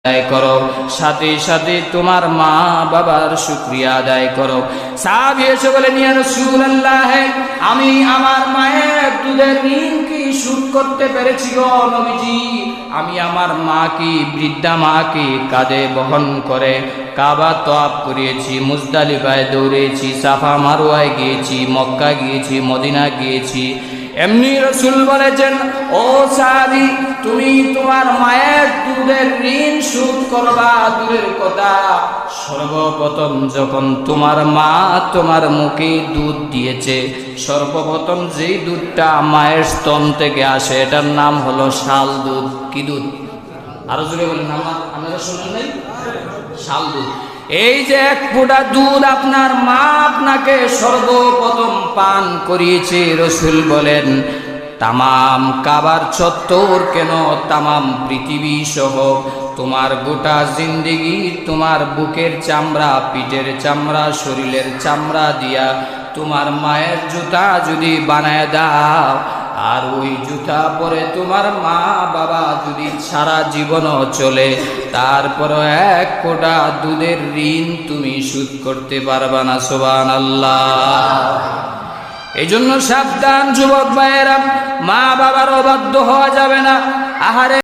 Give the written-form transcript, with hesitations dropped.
আদায় করো, সাথে সাথে তোমার মা বাবার শুকরিয়া আদায় করো। সাহাবী এসে বলেন, ইয়া রাসূলুল্লাহ, আমি আমার মায়ের দুধের ঋণ কি শোধ করতে পেরেছি গো নবীজি? আমি আমার মা কি, বৃদ্ধা মা কি কাঁধে বহন করে কাবা তওয়াফ করিয়েছি, মুজদালিফায় দৌড়েছি, সাফা মারওয়ায় গিয়েছি, মক্কা গিয়েছি, মদিনা গিয়েছি। এমনি রাসূল বলেছেন, ও সাহাবী, তুমি তোমার মায়ের দুধের ঋণ শোধ করবা দূরের কথা, সর্বপ্রথম যখন তোমার মা তোমার মুখে দুধ দিয়েছে, সর্বপ্রথম যেই দুধটা মায়ের স্তন থেকে আসে এটার নাম হলো শাল দুধ। কি দুধ? আরো জোরে বলেন, আপনারা শুনেন নাই? শাল দুধ। এই যে এক ফোঁটা দুধ আপনার মা আপনাকে সর্বপ্রথম পান করিয়েছে, রাসূল বলেন তামাম কাবার চত্বর কেন, তামাম পৃথিবী সহ তোমার গোটা জিন্দেগি তোমার বুকের চামড়া, পিঠের চামড়া, শরীরের চামড়া দিয়া তোমার মায়ের জুতা যদি বানায় দাও, আর ওই জুতা পরে তোমার মা বাবা যদি সারা জীবনও চলে, তারপরও এক ফোঁটা দুধের ঋণ তুমি শোধ করতে পারবা না। সুবহানাল্লাহ। এই জন্য সাবধান যুবক ভাইয়েরা, মা বাবার অবাধ্য হওয়া যাবে না। আহারে